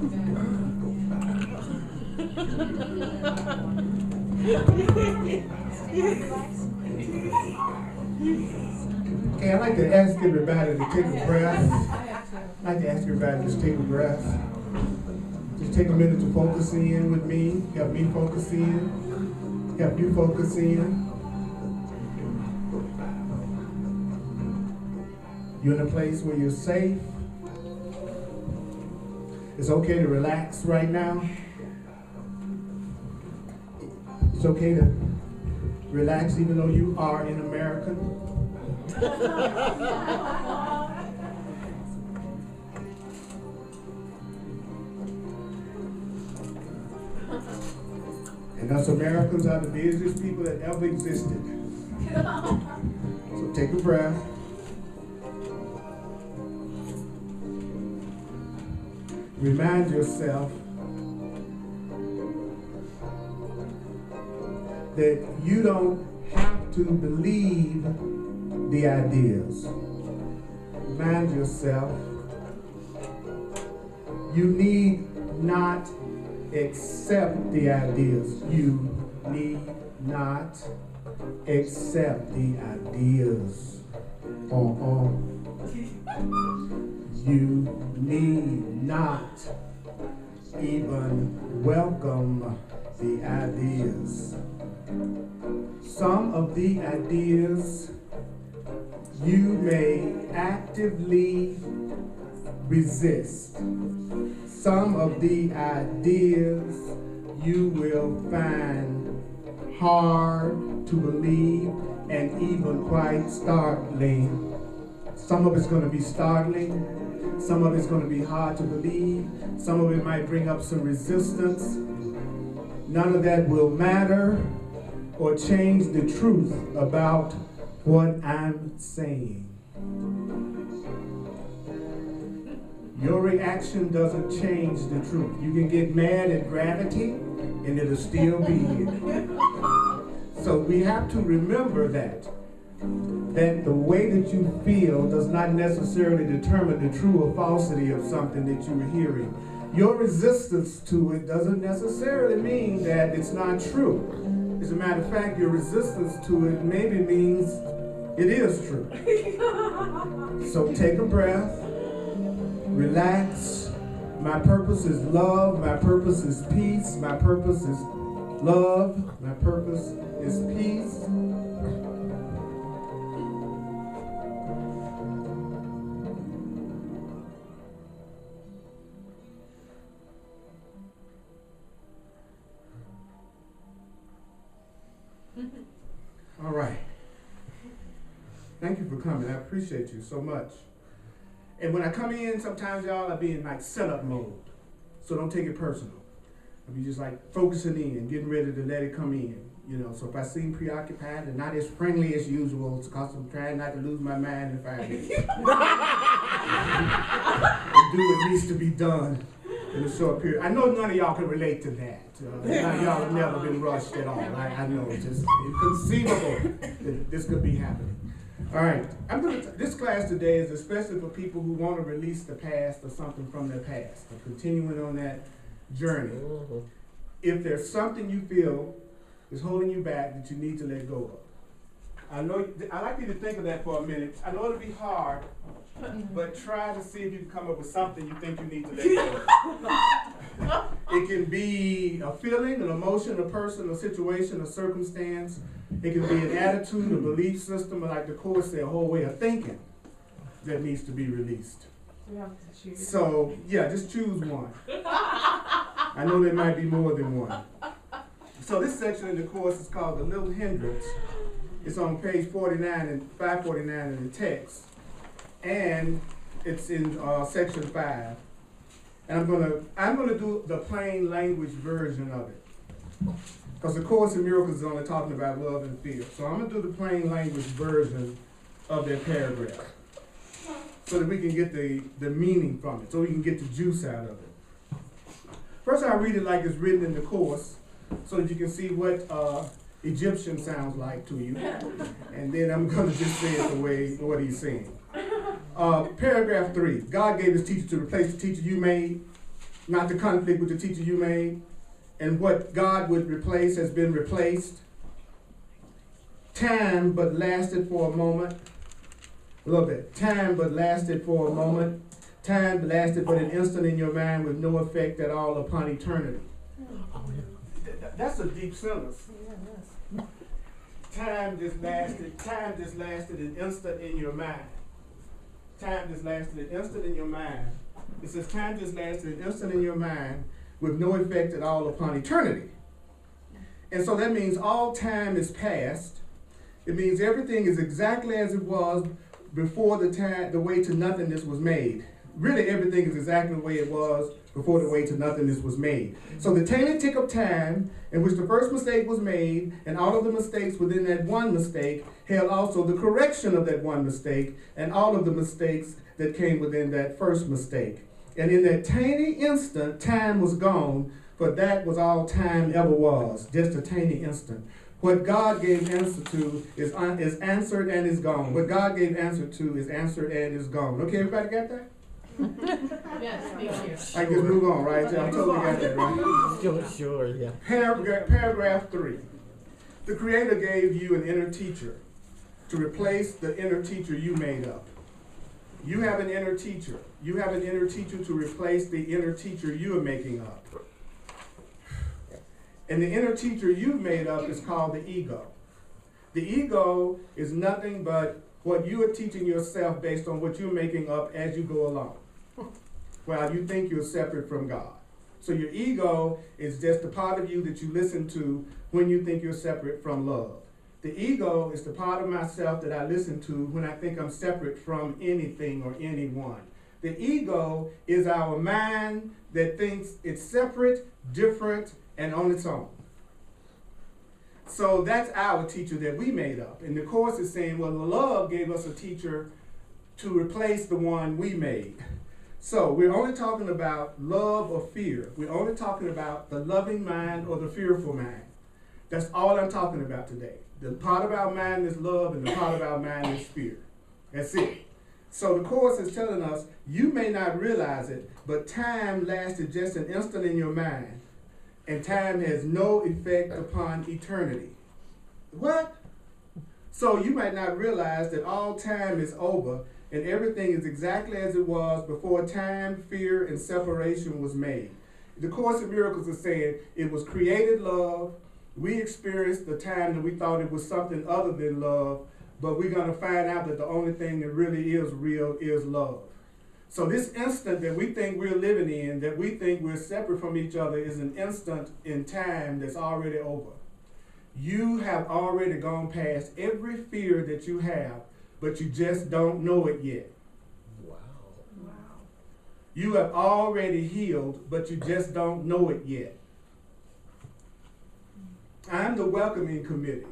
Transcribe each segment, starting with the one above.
Okay, I'd like to ask everybody to take a breath. I'd like to ask everybody to just take a breath. Just take a minute to focus in with me. Help me focus in. Help you focus in. You're in a place where you're safe. It's okay to relax right now. It's okay to relax even though you are in America. And us Americans are the busiest people that ever existed. So take a breath. Remind yourself that you don't have to believe the ideas. Remind yourself you need not accept the ideas. You need not accept the ideas. You need not even welcome the ideas. Some of the ideas you may actively resist. Some of the ideas you will find hard to believe and even quite startling. Some of it's going to be startling. Some of it's going to be hard to believe. Some of it might bring up some resistance. None of that will matter or change the truth about what I'm saying. Your reaction doesn't change the truth. You can get mad at gravity and it'll still be here. So we have to remember that the way that you feel does not necessarily determine the true or falsity of something that you are hearing. Your resistance to it doesn't necessarily mean that it's not true. As a matter of fact, your resistance to it maybe means it is true. So take a breath, relax. My purpose is love. My purpose is peace. My purpose is love. My purpose is peace. All right. Thank you for coming. I appreciate you so much. And when I come in, sometimes y'all, I'll be in like setup mode. So don't take it personal. I'll be just like focusing in, getting ready to let it come in. You know, so if I seem preoccupied and not as friendly as usual, it's because I'm trying not to lose my mind in 5 minutes. And do what needs to be done in a short period. I know none of y'all can relate to that. None of y'all have never been rushed at all. I know it's just inconceivable that this could be happening. All right, this class today is especially for people who want to release the past or something from their past, or continuing on that journey. Mm-hmm. If there's something you feel is holding you back that you need to let go of, I'd like you to think of that for a minute. I know it'll be hard, but try to see if you can come up with something you think you need to let go of. It can be a feeling, an emotion, a person, a situation, a circumstance. It can be an attitude, a belief system, or like the Course said, a whole way of thinking that needs to be released. We have to choose. So, yeah, just choose one. I know there might be more than one. So this section in the Course is called The Little Hindrance. It's on page 49 and 549 in the text. And it's in section 5. And I'm gonna do the plain language version of it. Because the Course in Miracles is only talking about love and fear. So I'm going to do the plain language version of that paragraph so that we can get the meaning from it, so we can get the juice out of it. First, I'll read it like it's written in the Course so that you can see what Egyptian sounds like to you. And then I'm going to just say it the way what he's saying. Paragraph 3. God gave his teacher to replace the teacher you made. not the conflict with the teacher you made, and what God would replace has been replaced. Time but lasted for a moment. A little bit. Time but lasted for a moment. Time lasted but an instant in your mind with no effect at all upon eternity. That's a deep sentence. Time just lasted an instant in your mind. Time just lasted an instant in your mind. It says time just lasted an instant in your mind with no effect at all upon eternity. And so that means all time is past. It means everything is exactly as it was before the way to nothingness was made. Really, everything is exactly the way it was before the way to nothingness was made. So the tainted tick of time in which the first mistake was made, and all of the mistakes within that one mistake, held also the correction of that one mistake, and all of the mistakes that came within that first mistake. And in that tiny instant, time was gone, for that was all time ever was, just a tiny instant. What God gave answer to is answered and is gone. What God gave answer to is answered and is gone. Okay, everybody got that? Yes, thank you. I can just move on, right? I totally got that, right? Sure, yeah. Paragraph 3. The Creator gave you an inner teacher to replace the inner teacher you made up. You have an inner teacher. You have an inner teacher to replace the inner teacher you are making up. And the inner teacher you made up is called the ego. The ego is nothing but what you are teaching yourself based on what you're making up as you go along. While you think you're separate from God. So your ego is just the part of you that you listen to when you think you're separate from love. The ego is the part of myself that I listen to when I think I'm separate from anything or anyone. The ego is our mind that thinks it's separate, different, and on its own. So that's our teacher that we made up. And the Course is saying, well, the love gave us a teacher to replace the one we made. So we're only talking about love or fear. We're only talking about the loving mind or the fearful mind. That's all I'm talking about today. The part of our mind is love and the part of our mind is fear. That's it. So the Course is telling us, you may not realize it, but time lasted just an instant in your mind. And time has no effect upon eternity. What? So you might not realize that all time is over and everything is exactly as it was before time, fear, and separation was made. The Course in Miracles is saying it was created love. We experienced the time that we thought it was something other than love, but we're going to find out that the only thing that really is real is love. So this instant that we think we're living in, that we think we're separate from each other, is an instant in time that's already over. You have already gone past every fear that you have, but you just don't know it yet. Wow. You have already healed, but you just don't know it yet. I'm the welcoming committee.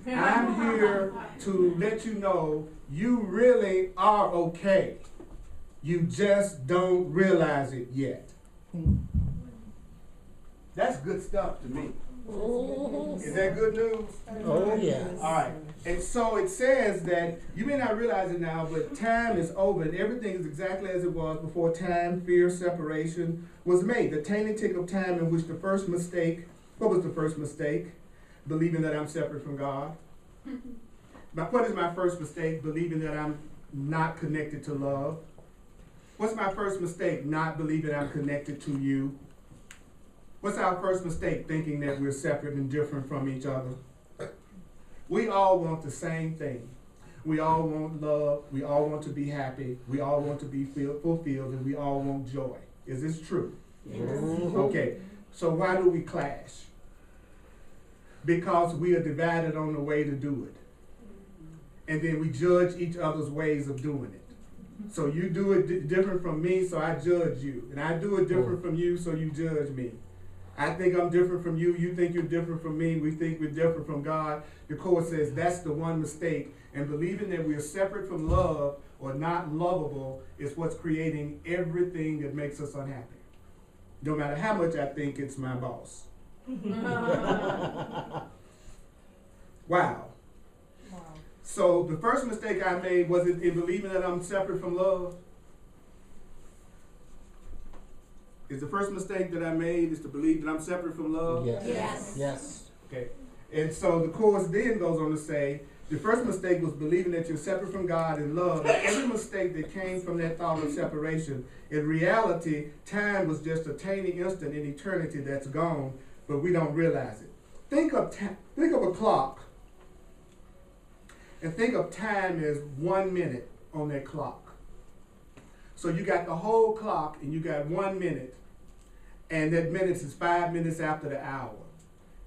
I'm here to let you know you really are okay. You just don't realize it yet. That's good stuff to me. Is that good news? Oh, yeah. All right. And so it says that you may not realize it now, but time is over and everything is exactly as it was before time, fear, separation was made. The tainted tick of time in which the first mistake, what was the first mistake? Believing that I'm separate from God. But what is my first mistake? Believing that I'm not connected to love. What's my first mistake? Not believing I'm connected to you. What's our first mistake? Thinking that we're separate and different from each other. We all want the same thing. We all want love. We all want to be happy. We all want to be fulfilled, and we all want joy. Is this true? Yes. Okay, so why do we clash? Because we are divided on the way to do it. And then we judge each other's ways of doing it. So you do it different from me, so I judge you. And I do it different from you, so you judge me. I think I'm different from you. You think you're different from me. We think we're different from God. The Course says that's the one mistake. And believing that we're separate from love or not lovable is what's creating everything that makes us unhappy. No matter how much I think it's my boss. Wow. So the first mistake I made was in believing that I'm separate from love. Is the first mistake that I made is to believe that I'm separate from love? Yes. Yes. Yes. Okay. And so the course then goes on to say, the first mistake was believing that you're separate from God in love. And every mistake that came from that thought of separation, in reality, time was just a tiny instant in eternity that's gone, but we don't realize it. Think of a clock, and think of time as 1 minute on that clock. So you got the whole clock, and you got 1 minute, and that minute is 5 minutes after the hour.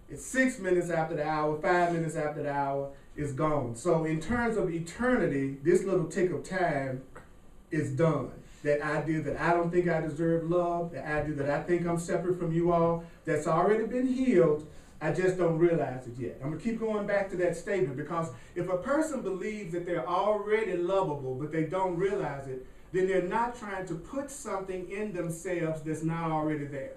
It's 6 minutes after the hour, 5 minutes after the hour, is gone. So in terms of eternity, this little tick of time is done. That idea that I don't think I deserve love, the idea that I think I'm separate from you all, that's already been healed. I just don't realize it yet. I'm going to keep going back to that statement, because if a person believes that they're already lovable, but they don't realize it, then they're not trying to put something in themselves that's not already there.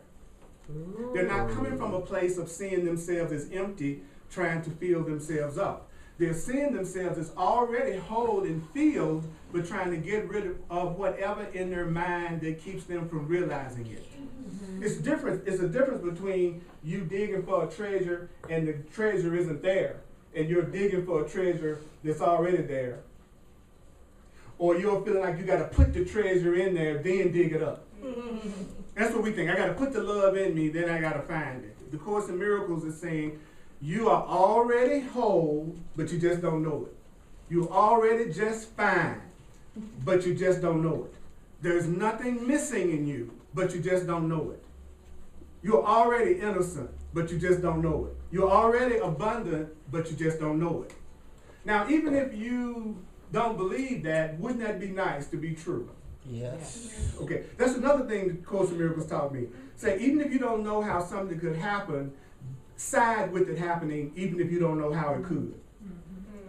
They're not coming from a place of seeing themselves as empty, trying to fill themselves up. They're seeing themselves as already whole and filled, but trying to get rid of whatever in their mind that keeps them from realizing it. It's different. It's a difference between you digging for a treasure and the treasure isn't there, and you're digging for a treasure that's already there. Or you're feeling like you got to put the treasure in there, then dig it up. That's what we think. I got to put the love in me, then I got to find it. The Course in Miracles is saying you are already whole, but you just don't know it. You're already just fine, but you just don't know it. There's nothing missing in you, but you just don't know it. You're already innocent, but you just don't know it. You're already abundant, but you just don't know it. Now, even if you don't believe that, wouldn't that be nice to be true? Yes. Okay, that's another thing the Course in Miracles taught me. Say, even if you don't know how something could happen, side with it happening, even if you don't know how it could.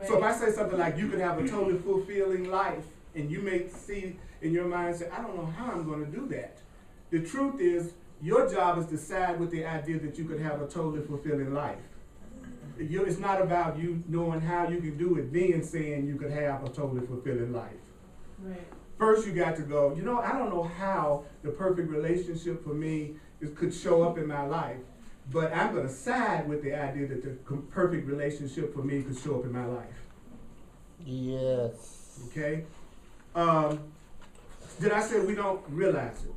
So if I say something like, you could have a totally fulfilling life, and you may see in your mind, say, I don't know how I'm going to do that. The truth is, your job is to side with the idea that you could have a totally fulfilling life. It's not about you knowing how you can do it, then saying you could have a totally fulfilling life. Right. First, you got to go, I don't know how the perfect relationship for me could show up in my life, but I'm going to side with the idea that the perfect relationship for me could show up in my life. Yes. Okay? Did I say we don't realize it?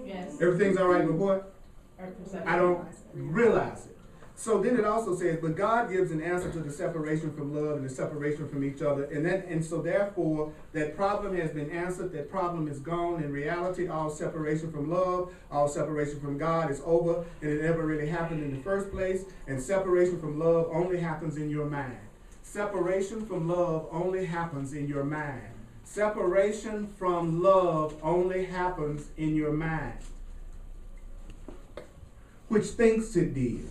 Yes. Everything's all right with what? Our perception. I don't realize it. So then it also says, but God gives an answer to the separation from love and the separation from each other. And so therefore, that problem has been answered. That problem is gone. In reality, all separation from love, all separation from God is over. And it never really happened in the first place. And separation from love only happens in your mind. Separation from love only happens in your mind. Separation from love only happens in your mind, which thinks it did.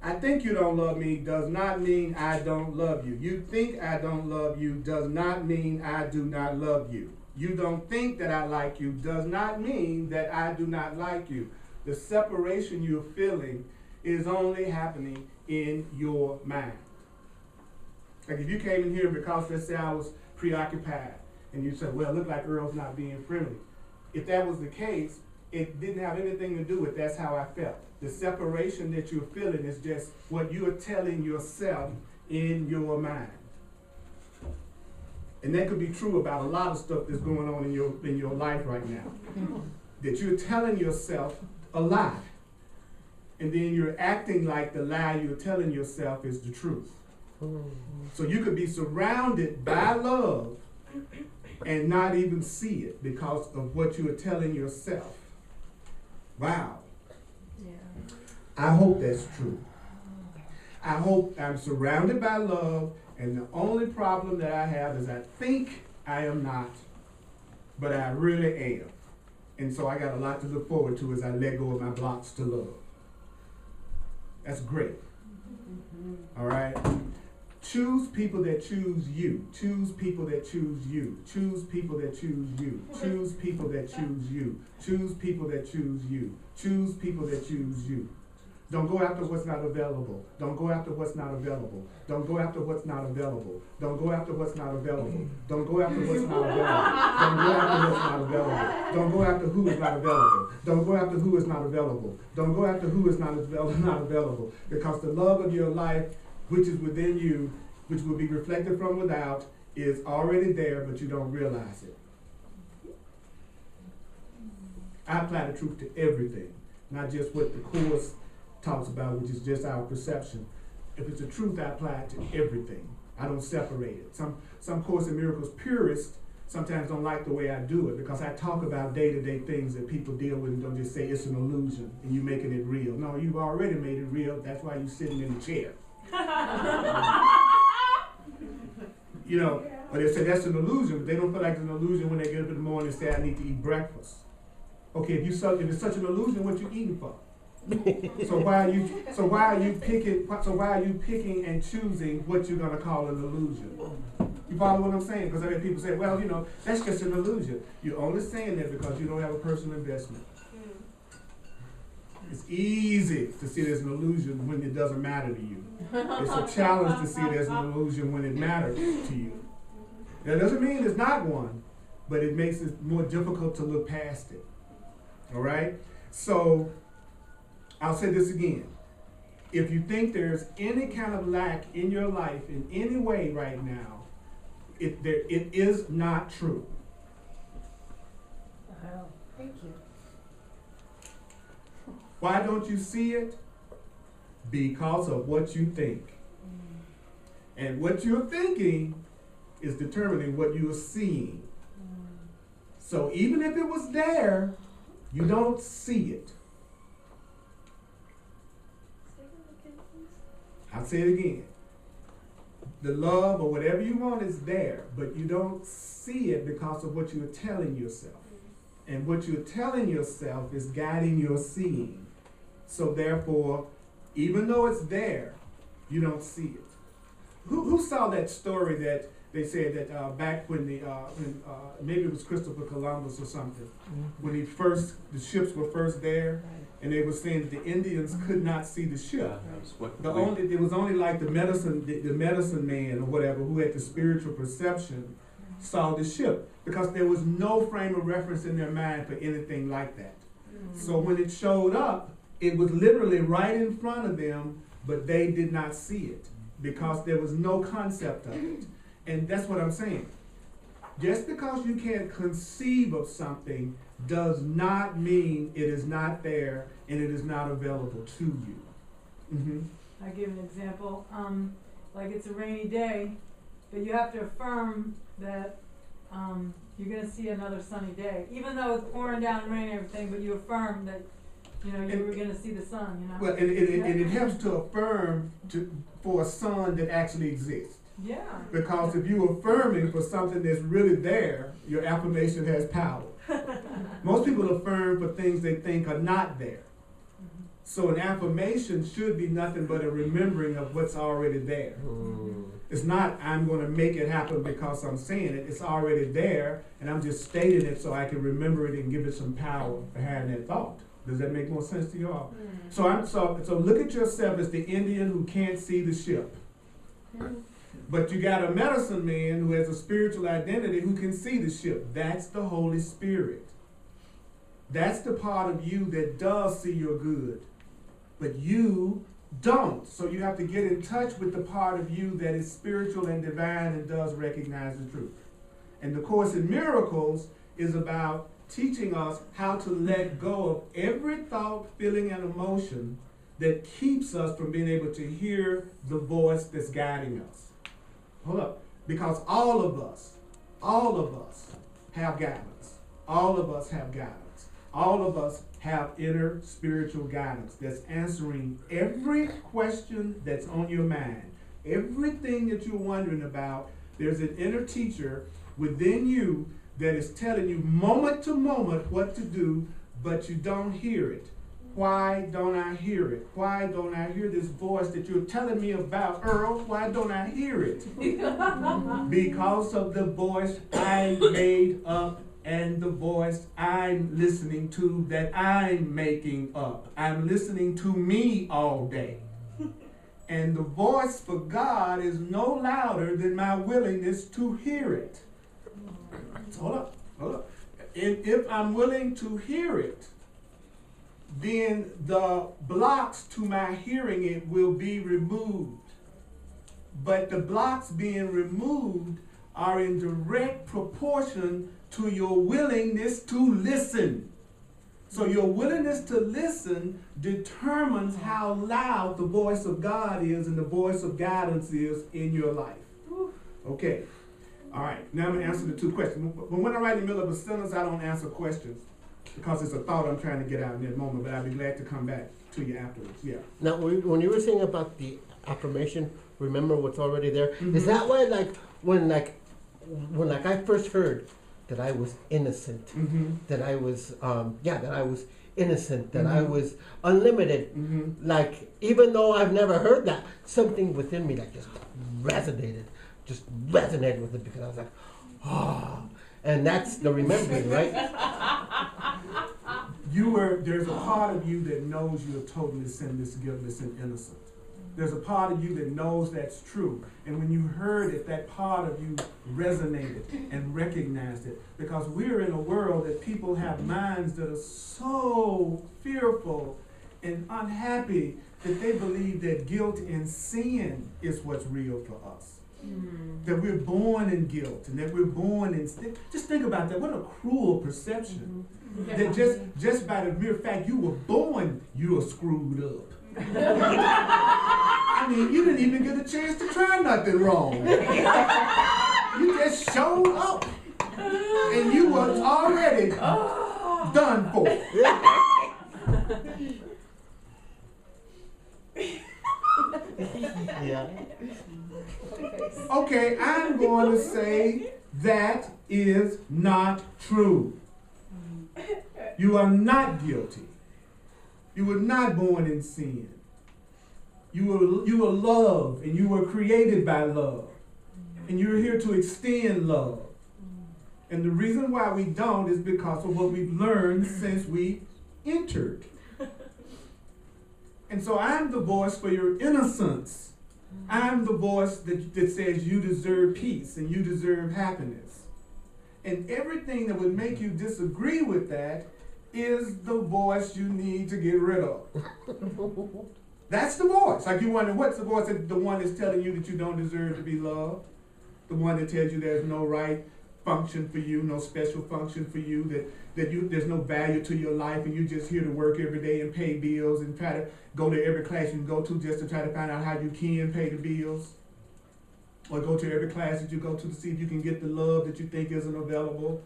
I think you don't love me does not mean I don't love you. You think I don't love you does not mean I do not love you. You don't think that I like you does not mean that I do not like you. The separation you're feeling is only happening in your mind. Like if you came in here because, let's say, I was preoccupied, and you said, well, it looked like Earl's not being friendly. If that was the case, it didn't have anything to do with that's how I felt. The separation that you're feeling is just what you are telling yourself in your mind. And that could be true about a lot of stuff that's going on in your life right now. That you're telling yourself a lie. And then you're acting like the lie you're telling yourself is the truth. So you could be surrounded by love and not even see it because of what you are telling yourself. Wow. Yeah. I hope that's true. I hope I'm surrounded by love, and the only problem that I have is I think I am not, but I really am. And so I got a lot to look forward to as I let go of my blocks to love. That's great. All right? Choose people that choose you. Choose people that choose you. Choose people that choose you. Choose people that choose you. Choose people that choose you. Choose people that choose you. Don't go after what's not available. Don't go after what's not available. Don't go after what's not available. Don't go after what's not available. Don't go after what's not available. Don't go after what's not available. Don't go after who is not available. Don't go after who is not available. Don't go after who is not available. Because the love of your life, which is within you, which will be reflected from without, is already there, but you don't realize it. I apply the truth to everything, not just what the Course talks about, which is just our perception. If it's the truth, I apply it to everything. I don't separate it. Some Course in Miracles purists sometimes don't like the way I do it, because I talk about day-to-day things that people deal with and don't just say it's an illusion and you making it real. No, you've already made it real. That's why you're sitting in the chair. You know, but they say that's an illusion, but they don't feel like it's an illusion when they get up in the morning and say, I need to eat breakfast. Okay, if it's such an illusion, what you eating for? So why are you picking and choosing what you're gonna call an illusion? You follow what I'm saying? Because I hear people say, well, you know, that's just an illusion. You're only saying that because you don't have a personal investment. It's easy to see it as an illusion when it doesn't matter to you. It's a challenge to see it as an illusion when it matters to you. That doesn't mean it's not one, but it makes it more difficult to look past it. All right? So, I'll say this again. If you think there's any kind of lack in your life in any way right now, it is not true. Wow. Thank you. Why don't you see it? Because of what you think. And what you're thinking is determining what you are seeing. So even if it was there, you don't see it. I'll say it again. The love or whatever you want is there, but you don't see it because of what you're telling yourself. And what you're telling yourself is guiding your seeing. So therefore, even though it's there, you don't see it. Who saw that story that they said that back when maybe it was Christopher Columbus or something, when the ships were first there, and they were saying that the Indians could not see the ship. It was only like the medicine man or whatever who had the spiritual perception saw the ship, because there was no frame of reference in their mind for anything like that. So when it showed up, it was literally right in front of them, but they did not see it because there was no concept of it. And that's what I'm saying. Just because you can't conceive of something does not mean it is not there and it is not available to you. Mm-hmm. I give an example. Like it's a rainy day, but you have to affirm that you're going to see another sunny day. Even though it's pouring down rain and everything, but you affirm that you were going to see the sun. Well, and it helps to affirm for a sun that actually exists. Yeah. Because if you're affirming for something that's really there, your affirmation has power. Most people affirm for things they think are not there. So an affirmation should be nothing but a remembering of what's already there. It's not, I'm going to make it happen because I'm saying it. It's already there, and I'm just stating it so I can remember it and give it some power behind that thought. Does that make more sense to you all? So look at yourself as the Indian who can't see the ship. But you got a medicine man who has a spiritual identity who can see the ship. That's the Holy Spirit. That's the part of you that does see your good. But you don't. So you have to get in touch with the part of you that is spiritual and divine and does recognize the truth. And the Course in Miracles is about teaching us how to let go of every thought, feeling, and emotion that keeps us from being able to hear the voice that's guiding us. Hold up. Because all of us have guidance. All of us have guidance. All of us have inner spiritual guidance that's answering every question that's on your mind. Everything that you're wondering about, there's an inner teacher within you that is telling you moment to moment what to do, but you don't hear it. Why don't I hear it? Why don't I hear this voice that you're telling me about, Earl? Why don't I hear it? Because of the voice I made up and the voice I'm listening to that I'm making up. I'm listening to me all day. And the voice for God is no louder than my willingness to hear it. So hold up. If I'm willing to hear it, then the blocks to my hearing it will be removed. But the blocks being removed are in direct proportion to your willingness to listen. So your willingness to listen determines how loud the voice of God is and the voice of guidance is in your life. Okay. All right. Now I'm going to answer the two questions. When I write in the middle of a sentence, I don't answer questions because it's a thought I'm trying to get out in that moment, but I'd be glad to come back to you afterwards. Yeah. Now, when you were saying about the affirmation, remember what's already there. Mm-hmm. Is that why, when I first heard that I was innocent, Mm-hmm. that I was, that I was innocent, that Mm-hmm. I was unlimited. Mm-hmm. Like, even though I've never heard that, something within me just resonated with it because I was like, and that's the remembering, right? There's a part of you that knows you're totally sinless, guiltless, and innocent. There's a part of you that knows that's true. And when you heard it, that part of you resonated and recognized it. Because we're in a world that people have minds that are so fearful and unhappy that they believe that guilt and sin is what's real for us. That we're born in guilt and that we're born in sin. Just think about that. What a cruel perception. That just by the mere fact you were born, you are screwed up. I mean, you didn't even get a chance to try nothing wrong. You just showed up. And you was already done for. Yeah. Okay, I'm going to say that is not true. You are not guilty. You were not born in sin. You were loved, and you were created by love. And you're here to extend love. And the reason why we don't is because of what we've learned since we entered. And so I'm the voice for your innocence. I'm the voice that says you deserve peace and you deserve happiness. And everything that would make you disagree with that is the voice you need to get rid of. That's the voice. Like you wonder, what's the voice? The one that's telling you that you don't deserve to be loved. The one that tells you there's no right function for you, no special function for you, that there's no value to your life, and you're just here to work every day and pay bills and try to go to every class you can go to just to try to find out how you can pay the bills. Or go to every class that you go to see if you can get the love that you think isn't available.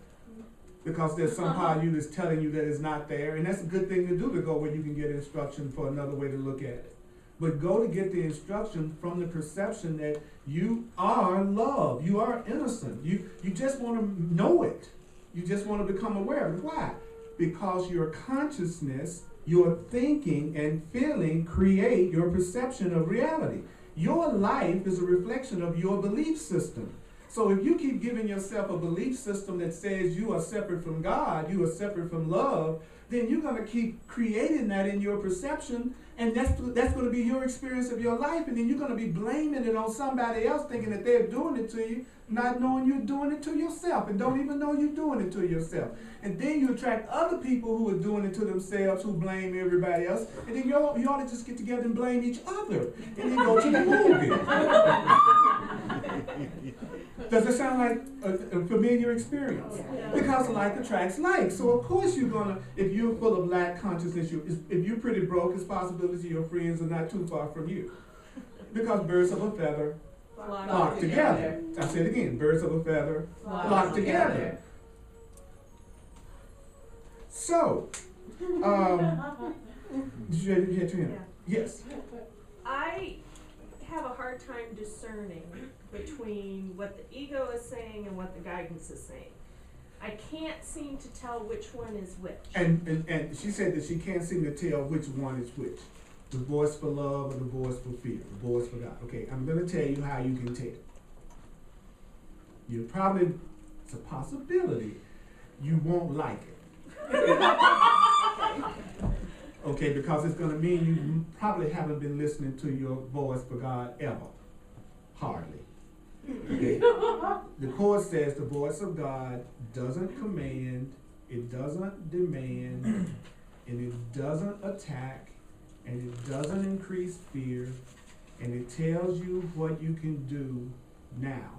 Because there's some part of you that's telling you that it's not there. And that's a good thing to do, to go where you can get instruction for another way to look at it. But go to get the instruction from the perception that you are loved. You are innocent. You just want to know it. You just want to become aware of it. Why? Because your consciousness, your thinking and feeling create your perception of reality. Your life is a reflection of your belief system. So if you keep giving yourself a belief system that says you are separate from God, you are separate from love, then you're going to keep creating that in your perception, and that's going to be your experience of your life, and then you're going to be blaming it on somebody else, thinking that they're doing it to you, not knowing you're doing it to yourself, and don't even know you're doing it to yourself. And then you attract other people who are doing it to themselves, who blame everybody else, and then you ought to just get together and blame each other, and then go to the movie. Does it sound like a familiar experience? Yeah. Because like attracts like. So of course you're gonna, if you're full of lack consciousness, if you're pretty broke, it's possibility your friends are not too far from you. Because birds of a feather flock together. I say it again, birds of a feather flock together. So, did you have your hand? Yes. I have a hard time discerning between what the ego is saying and what the guidance is saying. I can't seem to tell which one is which. And she said that she can't seem to tell which one is which. The voice for love or the voice for fear, the voice for God. Okay, I'm going to tell you how you can tell. It's a possibility you won't like it. Okay, because it's going to mean you probably haven't been listening to your voice for God ever. Hardly. Okay. The course says the voice of God doesn't command, it doesn't demand, and it doesn't attack, and it doesn't increase fear, and it tells you what you can do now.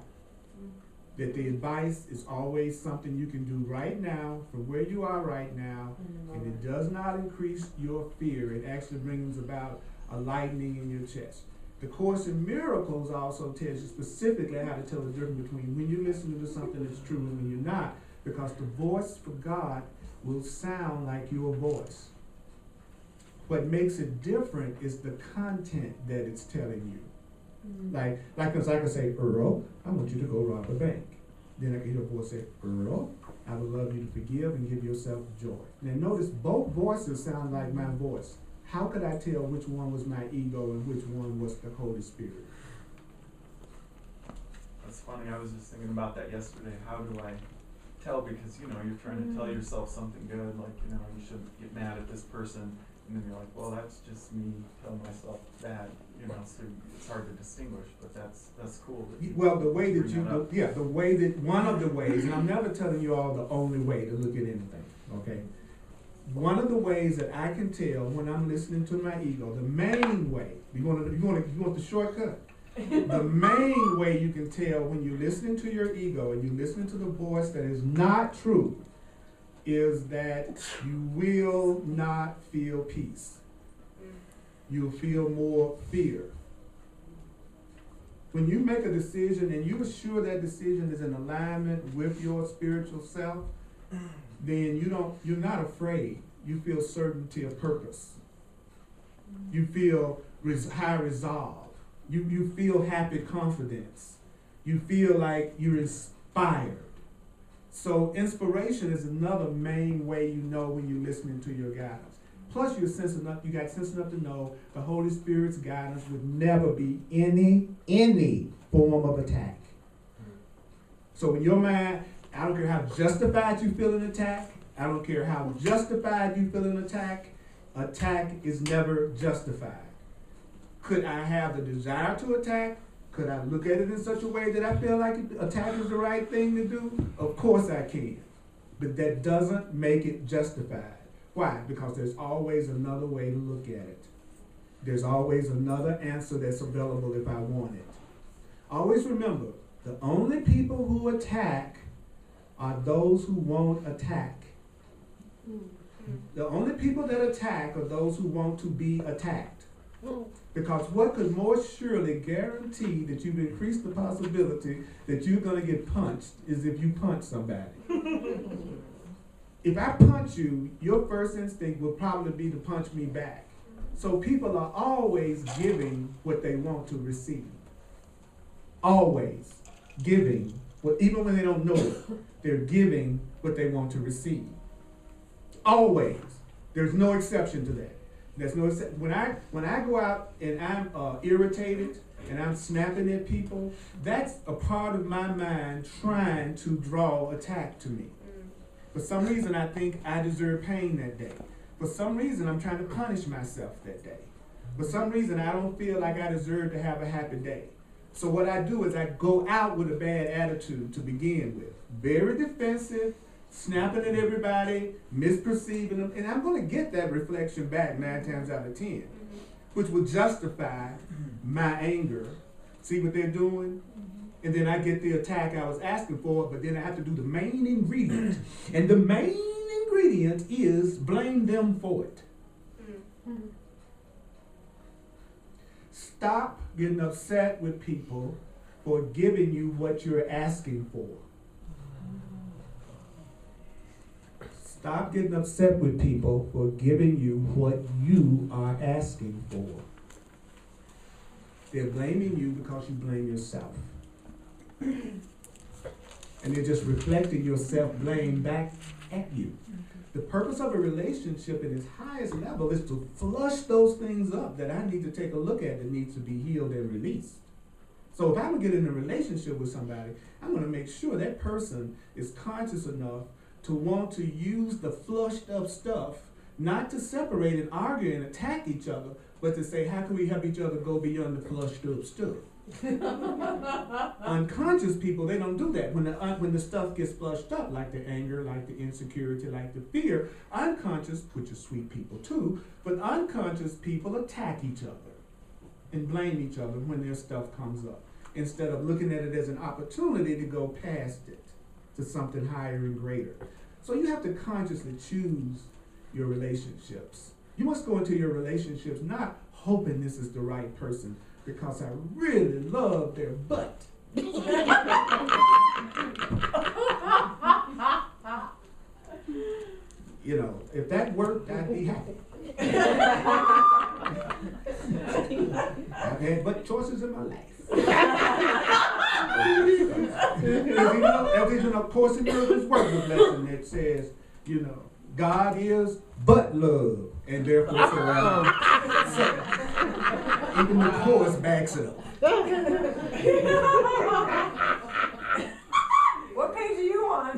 That the advice is always something you can do right now, from where you are right now, and it does not increase your fear. It actually brings about a lightening in your chest. The Course in Miracles also tells you specifically how to tell the difference between when you're listening to something that's true and when you're not, because the voice for God will sound like your voice. What makes it different is the content that it's telling you. Like I can say, Earl, I want you to go rob a bank. Then I can hear a voice say, Earl, I would love you to forgive and give yourself joy. Now notice both voices sound like my voice. How could I tell which one was my ego and which one was the Holy Spirit? That's funny. I was just thinking about that yesterday. How do I tell? Because, you're trying to tell yourself something good, like, you shouldn't get mad at this person. And then you're like, well, that's just me telling myself that, so it's hard to distinguish, but that's cool. Well, the way that the way that, one of the ways, and I'm never telling you all the only way to look at anything, okay? One of the ways that I can tell when I'm listening to my ego, the main way, you want the shortcut? The main way you can tell when you're listening to your ego and you're listening to the voice that is not true is that you will not feel peace. You'll feel more fear. When you make a decision and you're sure that decision is in alignment with your spiritual self, then you're not afraid. You feel certainty of purpose. You feel high resolve. You feel happy confidence. You feel like you're inspired. So inspiration is another main way you know when you're listening to your guidance. Plus you got sense enough to know the Holy Spirit's guidance would never be any form of attack. So in your mind, I don't care how justified you feel an attack. I don't care how justified you feel an attack. Attack is never justified. Could I have the desire to attack? Could I look at it in such a way that I feel like attack is the right thing to do? Of course I can. But that doesn't make it justified. Why? Because there's always another way to look at it. There's always another answer that's available if I want it. Always remember, the only people who attack are those who won't attack. The only people that attack are those who want to be attacked. Because what could more surely guarantee that you've increased the possibility that you're going to get punched is if you punch somebody. If I punch you, your first instinct will probably be to punch me back. So people are always giving what they want to receive. Always giving, even when they don't know it, they're giving what they want to receive. Always. There's no exception to that. There's no when I go out and I'm irritated and I'm snapping at people, that's a part of my mind trying to draw attack to me. For some reason, I think I deserve pain that day. For some reason, I'm trying to punish myself that day. For some reason, I don't feel like I deserve to have a happy day. So what I do is I go out with a bad attitude to begin with. Very defensive, snapping at everybody, misperceiving them, and I'm going to get that reflection back 9 times out of 10, which will justify my anger. See what they're doing? And then I get the attack I was asking for, but then I have to do the main ingredient. And the main ingredient is blame them for it. Stop getting upset with people for giving you what you're asking for. Stop getting upset with people for giving you what you are asking for. They're blaming you because you blame yourself. And they're just reflecting your self-blame back at you. The purpose of a relationship at its highest level is to flush those things up that I need to take a look at that needs to be healed and released. So if I'm going to get in a relationship with somebody, I'm going to make sure that person is conscious enough to want to use the flushed up stuff, not to separate and argue and attack each other, but to say, how can we help each other go beyond the flushed up stuff? Unconscious people, they don't do that. When the stuff gets flushed up, like the anger, like the insecurity, like the fear, unconscious, which are sweet people too, but unconscious people attack each other and blame each other when their stuff comes up, instead of looking at it as an opportunity to go past it to something higher and greater. So you have to consciously choose your relationships. You must go into your relationships not hoping this is the right person because I really love their butt. You know, if that worked, I'd be happy. I've had butt choices in my life. There's a Course in Miracles workbook lesson that says, you know, God is but love, and therefore so am I. So, even the Course backs it up. What page are you on?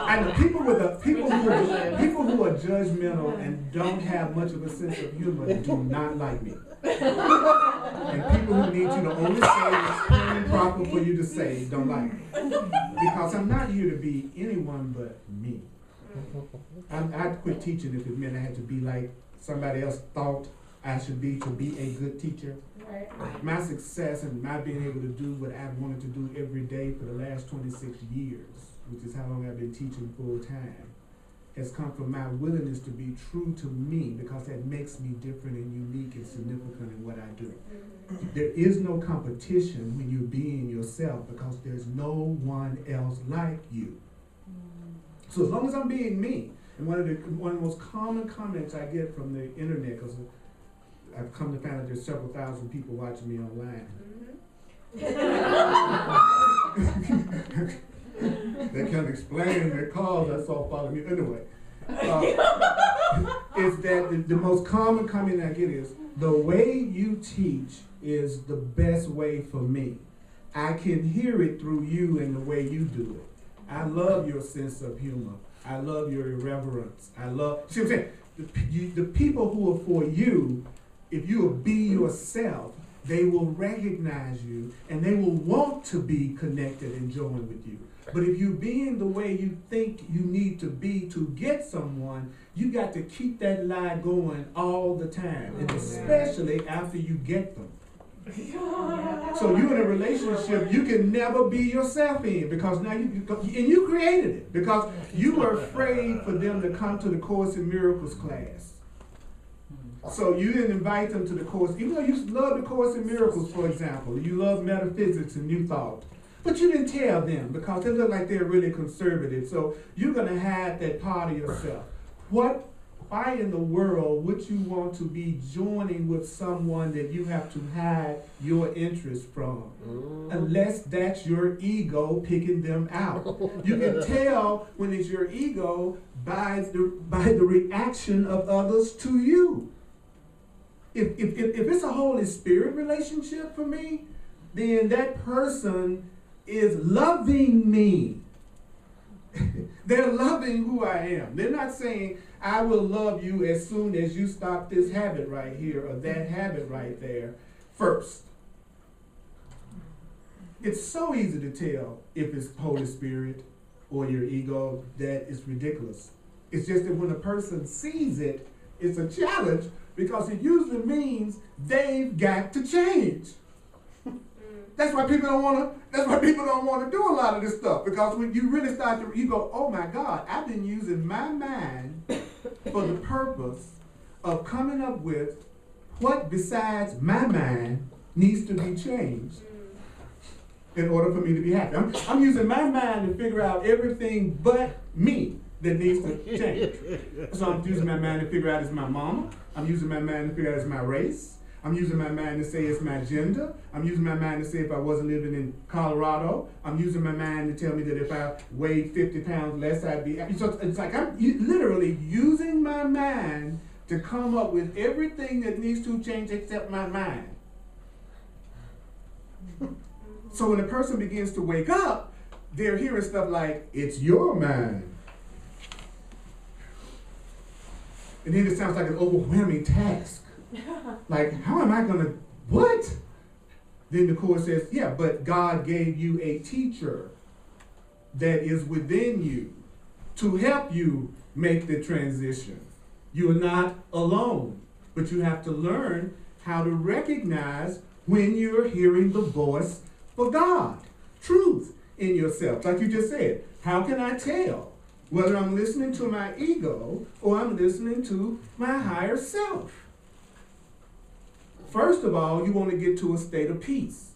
And the people who are judgmental and don't have much of a sense of humor do not like me. And people who need you to only say what's proper for you to say don't like me. Because I'm not here to be anyone but me. I'd quit teaching if it meant I had to be like somebody else thought I should be to be a good teacher. Right. My success and my being able to do what I've wanted to do every day for the last 26 years, which is how long I've been teaching full time, has come from my willingness to be true to me, because that makes me different and unique and significant in what I do. There is no competition when you're being yourself, because there's no one else like you. So as long as I'm being me, and one of the most common comments I get from the internet, because I've come to find that there's several thousand people watching me online. They can't explain their cause. I saw follow me anyway. Is that the most common comment I get is, the way you teach is the best way for me. I can hear it through you and the way you do it. I love your sense of humor. I love your irreverence. See what I'm saying? The people who are for you, if you will be yourself, they will recognize you and they will want to be connected and join with you. But if you're being the way you think you need to be to get someone, you got to keep that lie going all the time, and especially after you get them. So you're in a relationship you can never be yourself in, because now you created it, because you were afraid for them to come to the Course in Miracles class. So you didn't invite them to the Course, even though you love the Course in Miracles, for example. You love metaphysics and New Thought. But you didn't tell them, because they look like they're really conservative. So you're going to hide that part of yourself. Why in the world would you want to be joining with someone that you have to hide your interest from? Unless that's your ego picking them out. You can tell when it's your ego by the reaction of others to you. If it's a Holy Spirit relationship for me, then that person is loving me. They're loving who I am. They're not saying, I will love you as soon as you stop this habit right here or that habit right there first. It's so easy to tell if it's Holy Spirit or your ego. That is ridiculous. It's just that when a person sees it, it's a challenge, because it usually means they've got to change. That's why people don't want to do a lot of this stuff, because when you really start to, you go, oh my God, I've been using my mind for the purpose of coming up with what besides my mind needs to be changed in order for me to be happy. I'm using my mind to figure out everything but me that needs to change. So I'm using my mind to figure out it's my mama. I'm using my mind to figure out it's my race. I'm using my mind to say it's my gender. I'm using my mind to say if I wasn't living in Colorado. I'm using my mind to tell me that if I weighed 50 pounds less, I'd be. So it's like I'm literally using my mind to come up with everything that needs to change except my mind. So when a person begins to wake up, they're hearing stuff like, it's your mind. And then it sounds like an overwhelming task. Like, how am I gonna, what? Then the Course says, yeah, but God gave you a teacher that is within you to help you make the transition. You're not alone, but you have to learn how to recognize when you're hearing the voice for God, truth in yourself. Like you just said, how can I tell whether I'm listening to my ego or I'm listening to my higher self? First of all, you want to get to a state of peace.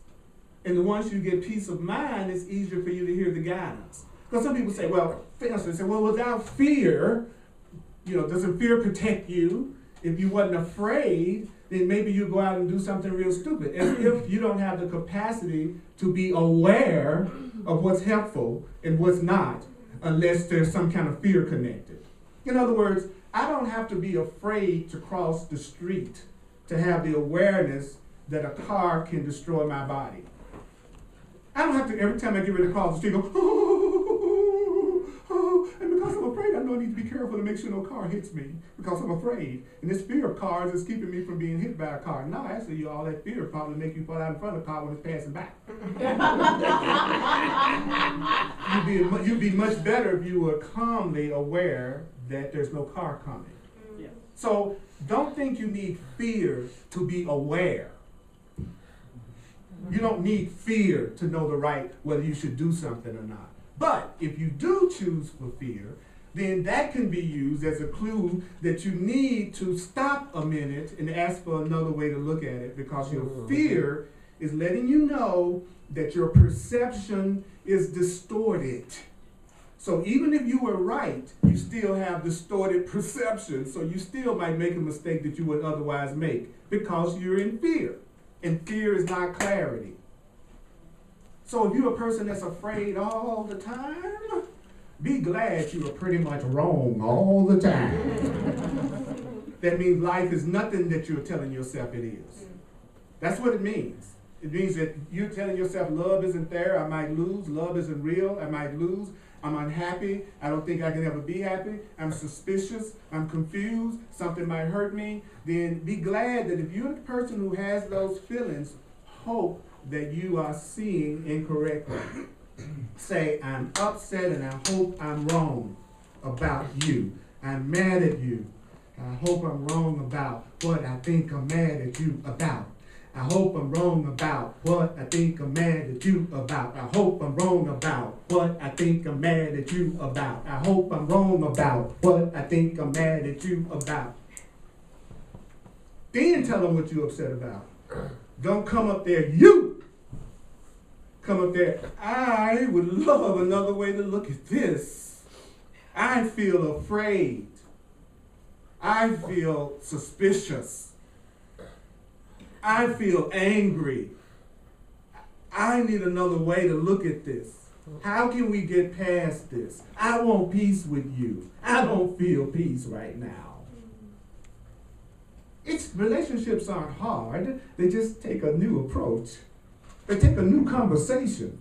And once you get peace of mind, it's easier for you to hear the guidance. Because some people say, well, for instance, say, well, without fear, doesn't fear protect you? If you wasn't afraid, then maybe you go out and do something real stupid. As if you don't have the capacity to be aware of what's helpful and what's not, unless there's some kind of fear connected. In other words, I don't have to be afraid to cross the street to have the awareness that a car can destroy my body. I don't have to, every time I get ready to cross the street, go, and because I'm afraid, I know I need to be careful to make sure no car hits me, because I'm afraid. And this fear of cars is keeping me from being hit by a car. No, actually, all that fear probably make you fall out in front of the car when it's passing by. You'd be much better if you were calmly aware that there's no car coming. Yeah. So don't think you need fear to be aware. You don't need fear to know whether you should do something or not. But if you do choose for fear, then that can be used as a clue that you need to stop a minute and ask for another way to look at it, because your fear is letting you know that your perception is distorted. So even if you were right, you still have distorted perception. So you still might make a mistake that you would otherwise make because you're in fear. And fear is not clarity. So if you're a person that's afraid all the time, be glad you are pretty much wrong all the time. That means life is nothing that you're telling yourself it is. That's what it means. It means that you're telling yourself love isn't there, I might lose, love isn't real, I might lose, I'm unhappy, I don't think I can ever be happy, I'm suspicious, I'm confused, something might hurt me. Then be glad that if you're the person who has those feelings, hope that you are seeing incorrectly. Say, I'm upset and I hope I'm wrong about you. I'm mad at you. I hope I'm wrong about what I think I'm mad at you about. I hope I'm wrong about what I think I'm mad at you about. I hope I'm wrong about what I think I'm mad at you about. I hope I'm wrong about what I think I'm mad at you about. Then tell them what you're upset about. Don't come up there, you! Come up there, I would love another way to look at this. I feel afraid. I feel suspicious. I feel angry. I need another way to look at this. How can we get past this? I want peace with you. I don't feel peace right now. Relationships aren't hard. They just take a new approach. They take a new conversation.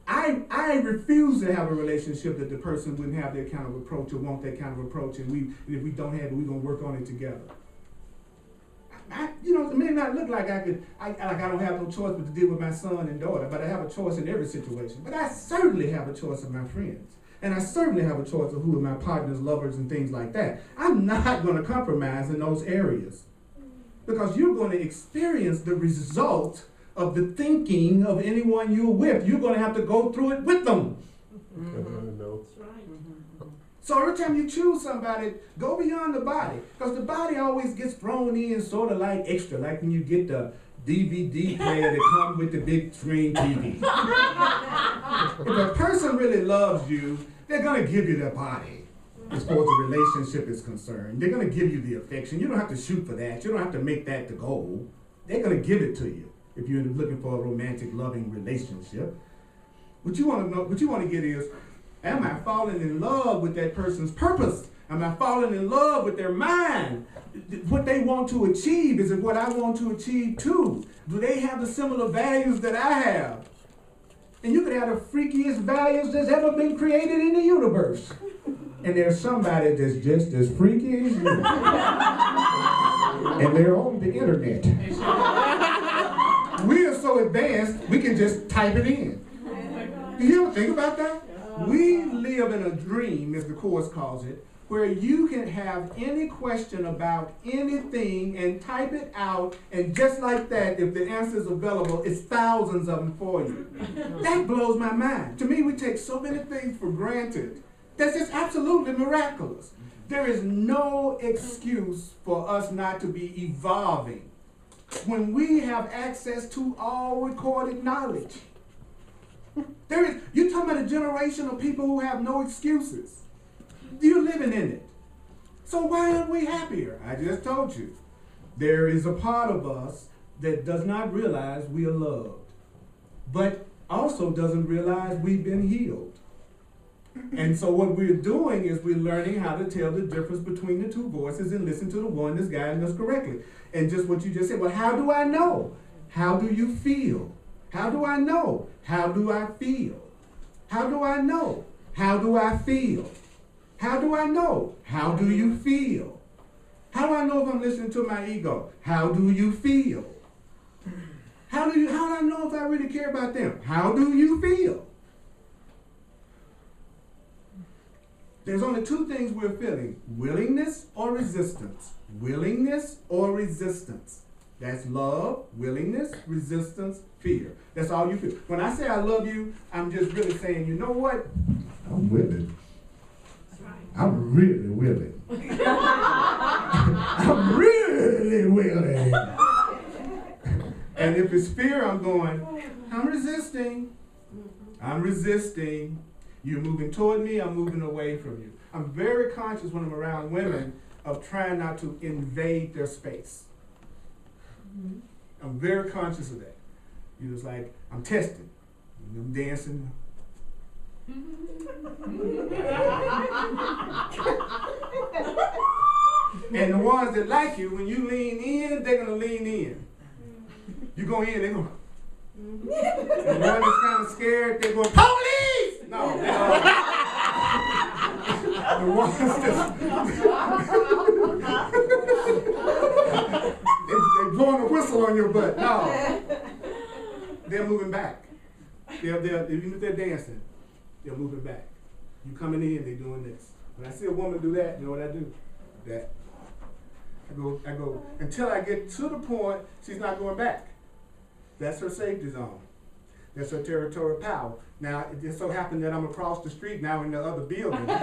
I refuse to have a relationship that the person wouldn't have that kind of approach or want that kind of approach, and if we don't have it, we're going to work on it together. It may not look like I don't have no choice but to deal with my son and daughter, but I have a choice in every situation. But I certainly have a choice of my friends. And I certainly have a choice of who are my partners, lovers, and things like that. I'm not going to compromise in those areas. Because you're going to experience the result of the thinking of anyone you're with. You're going to have to go through it with them. No. That's right. So every time you choose somebody, go beyond the body. Because the body always gets thrown in sort of like extra, like when you get the DVD player that comes with the big screen TV. If a person really loves you, they're going to give you their body as far as the relationship is concerned. They're going to give you the affection. You don't have to shoot for that. You don't have to make that the goal. They're going to give it to you if you're looking for a romantic, loving relationship. What you want to know, what you want to get is, am I falling in love with that person's purpose? Am I falling in love with their mind? what they want to achieve? Is it what I want to achieve too? Do they have the similar values that I have? And you could have the freakiest values that's ever been created in the universe. And there's somebody that's just as freaky as you. And they're on the internet. We are so advanced, we can just type it in. You ever think about that? We live in a dream, as the Course calls it, where you can have any question about anything and type it out, and just like that, if the answer is available, it's thousands of them for you. That blows my mind. To me, we take so many things for granted. That's just absolutely miraculous. There is no excuse for us not to be evolving when we have access to all recorded knowledge. You're talking about a generation of people who have no excuses. You're living in it. So why aren't we happier? I just told you. There is a part of us that does not realize we are loved, but also doesn't realize we've been healed. And so what we're doing is we're learning how to tell the difference between the two voices and listen to the one that's guiding us correctly. And just what you just said, well, how do I know? How do you feel? How do I know? How do I feel? How do I know? How do I feel? How do I know? How do you feel? How do I know if I'm listening to my ego? How do you feel? How do I know if I really care about them? How do you feel? There's only two things we're feeling: willingness or resistance. Willingness or resistance. That's love, willingness, resistance, fear. That's all you feel. When I say I love you, I'm just really saying, you know what? I'm willing. I'm really willing. I'm really willing. And if it's fear, I'm going, I'm resisting. I'm resisting. You're moving toward me, I'm moving away from you. I'm very conscious when I'm around women of trying not to invade their space. I'm very conscious of that. You know, it's like, I'm testing. I'm dancing. And the ones that like you, when you lean in, they're going to lean in. You go in, they're going. The one that's kind of scared, they're going, police! No, the ones that they're blowing a whistle on your butt. No, they're moving back. Even if they're dancing, they're moving back. You coming in, they're doing this. When I see a woman do that, you know what I do? That. I go until I get to the point she's not going back. That's her safety zone. That's her territorial power. Now, it just so happened that I'm across the street now in the other building. I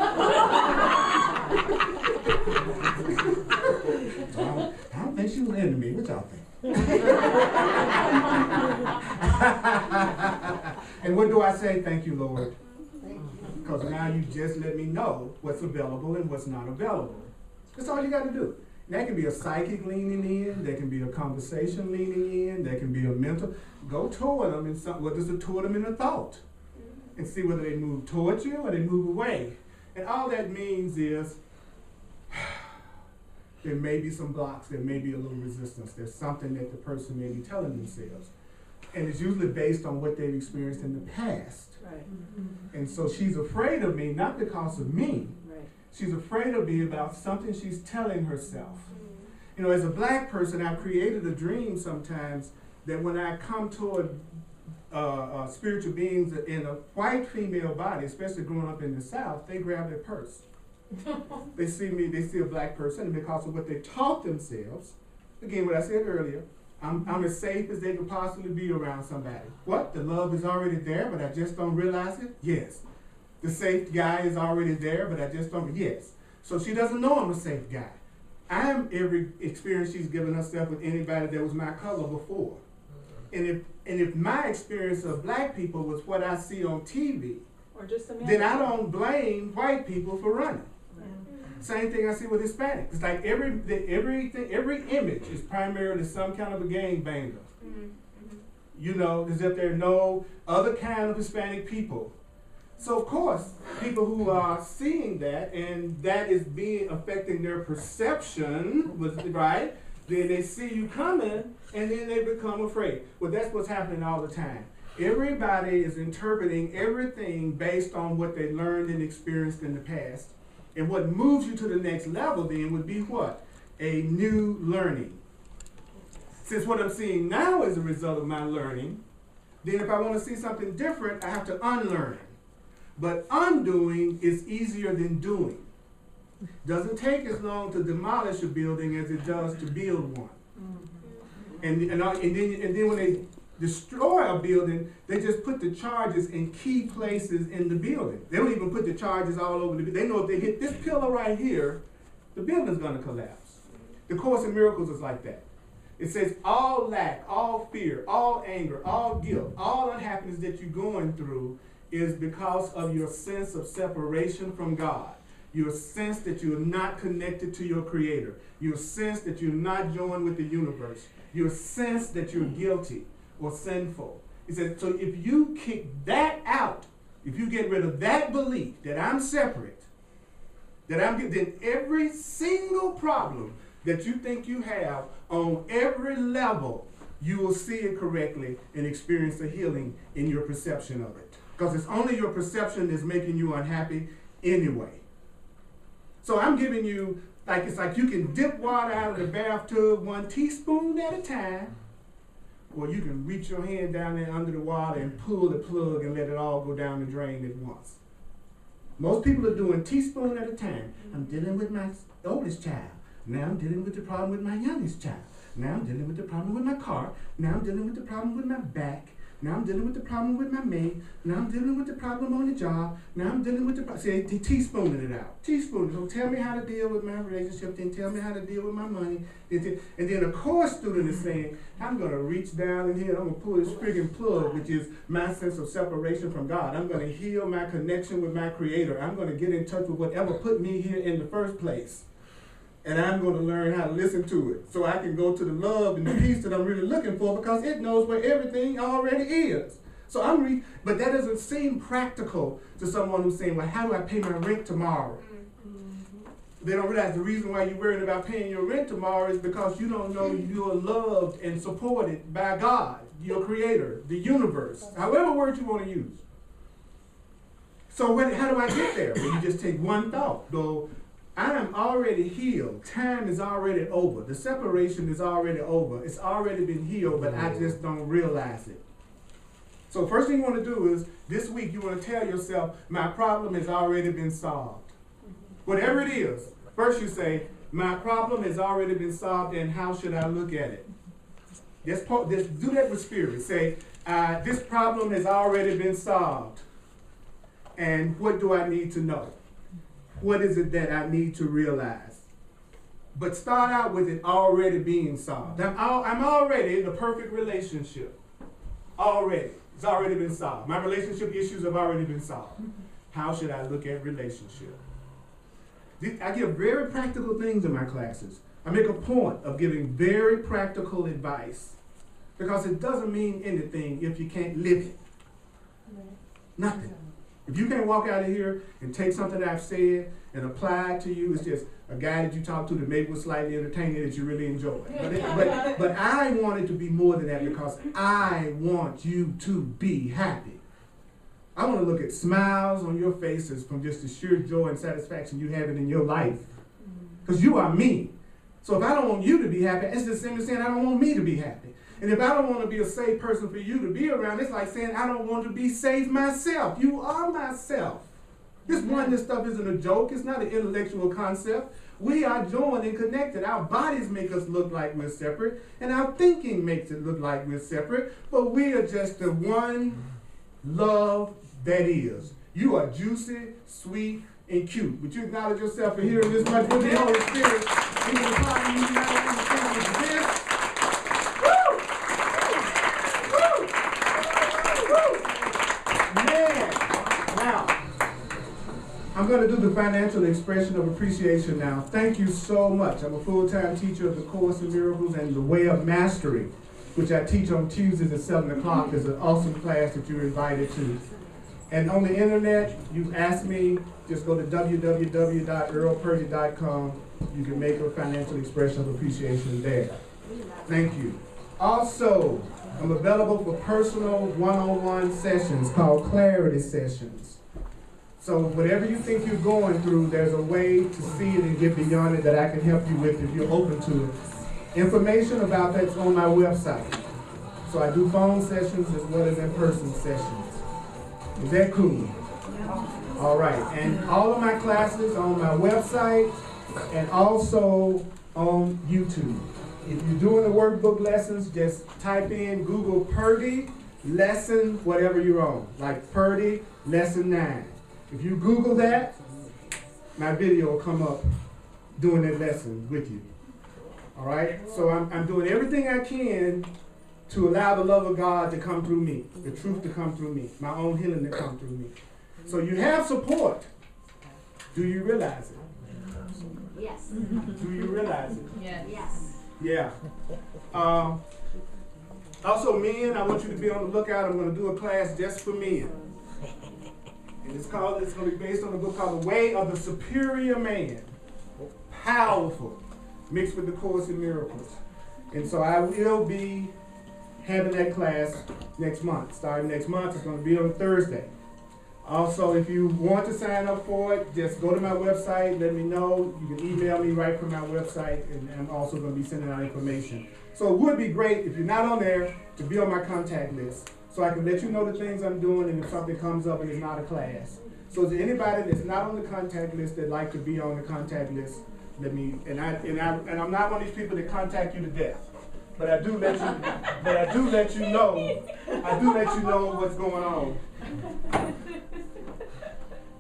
don't think she was into me. What y'all think? And what do I say? Thank you, Lord. Because now you just let me know what's available and what's not available. That's all you got to do. That can be a psychic leaning in, that can be a conversation leaning in, that can be a mental. Go toward them in some, what does it toward them in a thought? And see whether they move towards you or they move away. And all that means is there may be some blocks, there may be a little resistance, there's something that the person may be telling themselves. And it's usually based on what they've experienced in the past. Right. Mm-hmm. And so she's afraid of me, not because of me. Right. She's afraid of me about something she's telling herself. You know, as a black person, I've created a dream sometimes that when I come toward spiritual beings in a white female body, especially growing up in the South, they grab their purse. They see me, they see a black person, and because of what they taught themselves, again, what I said earlier, I'm as safe as they could possibly be around somebody. What? The love is already there, but I just don't realize it? Yes. The safe guy is already there, but I just don't. Yes. So she doesn't know I'm a safe guy. I am every experience she's given herself with anybody that was my color before. And if my experience of black people was what I see on TV, Or just a then I don't blame white people for running. Same thing I see with Hispanics. It's like every image is primarily some kind of a gangbanger. You know, as if there are no other kind of Hispanic people. So of course, people who are seeing that and that is affecting their perception, right? Then they see you coming and then they become afraid. Well, that's what's happening all the time. Everybody is interpreting everything based on what they learned and experienced in the past. And what moves you to the next level then would be what? A new learning. Since what I'm seeing now is a result of my learning, then if I want to see something different, I have to unlearn. But undoing is easier than doing. Doesn't take as long to demolish a building as it does to build one. And then when they destroy a building, they just put the charges in key places in the building. They don't even put the charges all over the building. They know if they hit this pillar right here, the building's going to collapse. The Course in Miracles is like that. It says all lack, all fear, all anger, all guilt, all unhappiness that you're going through is because of your sense of separation from God. Your sense that you're not connected to your Creator. Your sense that you're not joined with the universe. Your sense that you're guilty or sinful. He says, so if you kick that out, if you get rid of that belief that I'm separate, then every single problem that you think you have on every level, you will see it correctly and experience a healing in your perception of it. Because it's only your perception that's making you unhappy anyway. So I'm giving you, it's like you can dip water out of the bathtub 1 teaspoon at a time, or you can reach your hand down there under the water and pull the plug and let it all go down the drain at once. Most people are doing teaspoon at a time. I'm dealing with my oldest child. Now I'm dealing with the problem with my youngest child. Now I'm dealing with the problem with my car. Now I'm dealing with the problem with my back. Now I'm dealing with the problem with my maid. Now I'm dealing with the problem on the job. Now I'm dealing with the see, teaspooning it out. Teaspooning. So tell me how to deal with my relationship, then tell me how to deal with my money. And then a course student is saying, I'm going to reach down in here and I'm going to pull this friggin' plug, which is my sense of separation from God. I'm going to heal my connection with my Creator. I'm going to get in touch with whatever put me here in the first place. And I'm going to learn how to listen to it so I can go to the love and the peace that I'm really looking for because it knows where everything already is. So but that doesn't seem practical to someone who's saying, well, how do I pay my rent tomorrow? They don't realize the reason why you're worried about paying your rent tomorrow is because you don't know you're loved and supported by God, your Creator, the universe, however word you want to use. So how do I get there? Well, you just take one thought. Go, I am already healed. Time is already over. The separation is already over. It's already been healed, but I just don't realize it. So first thing you want to do is, this week you want to tell yourself, my problem has already been solved. Whatever it is, first you say, my problem has already been solved, and how should I look at it? Just do that with spirit. Say, this problem has already been solved, and what do I need to know? What is it that I need to realize? But start out with it already being solved. I'm already in the perfect relationship. Already. It's already been solved. My relationship issues have already been solved. How should I look at relationship? I give very practical things in my classes. I make a point of giving very practical advice because it doesn't mean anything if you can't live it. Nothing. If you can't walk out of here and take something that I've said and apply it to you, it's just a guy that you talk to that maybe was slightly entertaining that you really enjoy. But I want it to be more than that because I want you to be happy. I want to look at smiles on your faces from just the sheer joy and satisfaction you have in your life. Because you are me. So if I don't want you to be happy, it's the same as saying I don't want me to be happy. And if I don't want to be a safe person for you to be around, it's like saying I don't want to be safe myself. You are myself. This oneness stuff isn't a joke. It's not an intellectual concept. We are joined and connected. Our bodies make us look like we're separate, and our thinking makes it look like we're separate, but we are just the one love that is. You are juicy, sweet, and cute. Would you acknowledge yourself for hearing this much with the Holy Spirit? In the body, you not understand this. I'm going to do the financial expression of appreciation now. Thank you so much. I'm a full-time teacher of the Course in Miracles and the Way of Mastery, which I teach on Tuesdays at 7 o'clock. It's an awesome class that you're invited to. And on the internet, you ask me, just go to www.earlpurdy.com. You can make a financial expression of appreciation there. Thank you. Also, I'm available for personal one-on-one sessions called clarity sessions. So whatever you think you're going through, there's a way to see it and get beyond it that I can help you with if you're open to it. Information about that's on my website. So I do phone sessions as well as in-person sessions. Is that cool? All right, and all of my classes on my website and also on YouTube. If you're doing the workbook lessons, just type in Google Purdy lesson, whatever you're on, like Purdy lesson 9. If you Google that, my video will come up doing that lesson with you. All right, so I'm doing everything I can to allow the love of God to come through me, the truth to come through me, my own healing to come through me. So you have support. Do you realize it? Yes. Do you realize it? Yes. Yes. Yeah. Also, men, I want you to be on the lookout. I'm going to do a class just for men. And it's going to be based on a book called The Way of the Superior Man. Powerful. Mixed with the Course in Miracles. And so I will be having that class next month. Starting next month, it's going to be on Thursday. Also, if you want to sign up for it, just go to my website, let me know. You can email me right from my website, and I'm also going to be sending out information. So it would be great, if you're not on there, to be on my contact list, so I can let you know the things I'm doing and if something comes up and it's not a class. So is there anybody that's not on the contact list that'd like to be on the contact list? Let me, and I'm not one of these people that contact you to death. But I do let you know what's going on.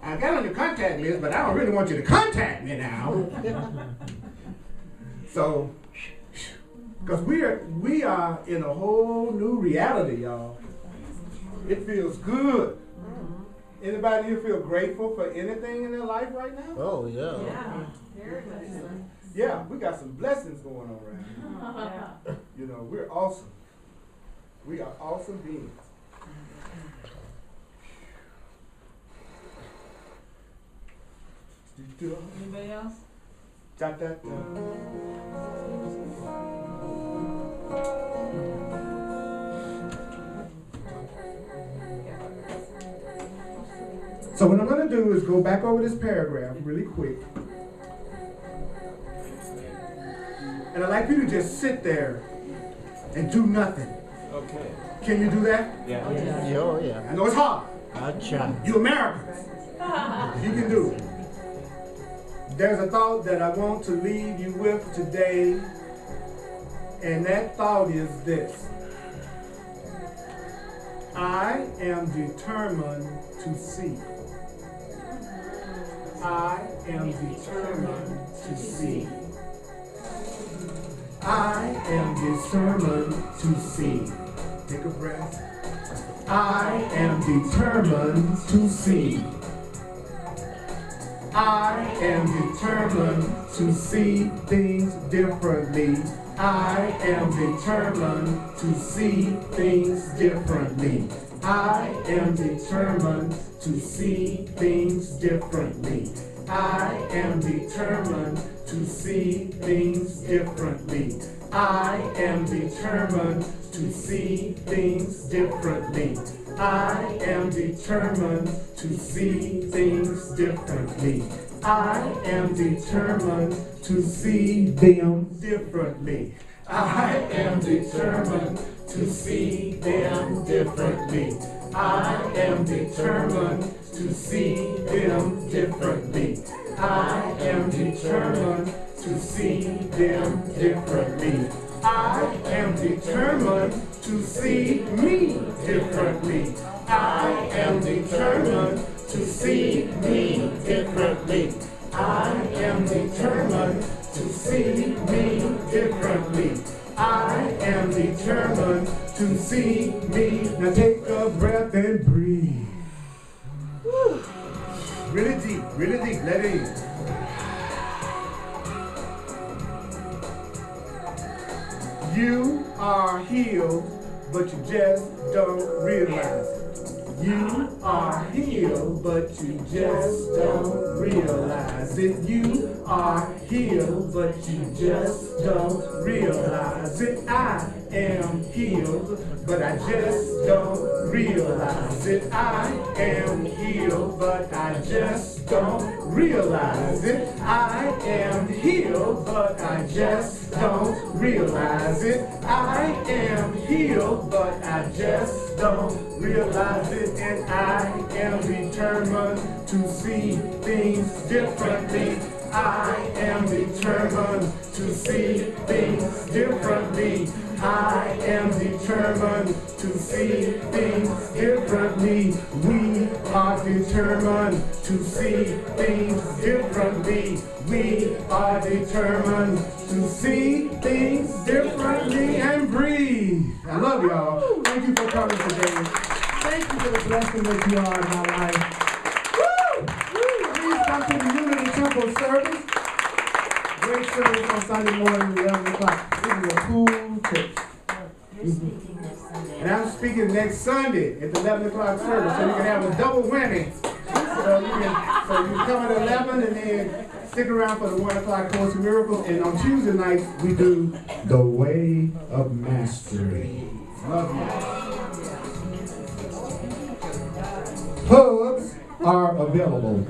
I got on your contact list, but I don't really want you to contact me now. So, because we are in a whole new reality, y'all. It feels good. Anybody here feel grateful for anything in their life right now? Oh, yeah. Yeah. Very much so. Yeah, we got some blessings going on right now. Yeah. You know, we're awesome. We are awesome beings. Anybody else? Da, da, da. So what I'm going to do is go back over this paragraph really quick. And I'd like you to just sit there and do nothing. Okay. Can you do that? Yeah. Yeah, oh, yeah. I know it's hard. I'll try. You Americans. You can do it. There's a thought that I want to leave you with today, and that thought is this. I am determined to see. I am determined to see. I am determined to see. Take a breath. I am determined to see. I am determined to see things differently. I am determined to see things differently. I am determined to see things differently. I am determined to see things differently. I am determined to see things differently. I am determined to see things differently. I am determined to see them differently. I am determined to see them differently. I am determined to see them differently. I am determined to see them differently. I am determined to see me differently. I am determined to see me differently. I am determined to see me differently. I am determined to see me. Now take a breath and breathe. Woo. Really deep, let it in. You are healed, but you just don't realize it. You are healed, but you just don't realize it. You are healed, but you just don't realize it. I am healed, but I just don't realize it. I am healed, but I just don't realize it. I am healed, but I just don't realize it. I am healed, but I just don't realize it. And I am determined to see things differently. I am determined to see things differently. I am determined to see things differently. We are determined to see things differently. We are determined to see things differently and breathe. I love y'all. Thank you for coming today. Thank you for the blessing that you are in my life. Please come to the Unity Temple service. Great service on Sunday morning at 11 o'clock. This is a cool church. You're speaking next Sunday. And I'm speaking next Sunday at the 11 o'clock service, so you can have a double whammy. So you can come at 11 and then stick around for the 1 o'clock Course in Miracles. And on Tuesday nights, we do The Way of Mastery. Love you. Hugs are available.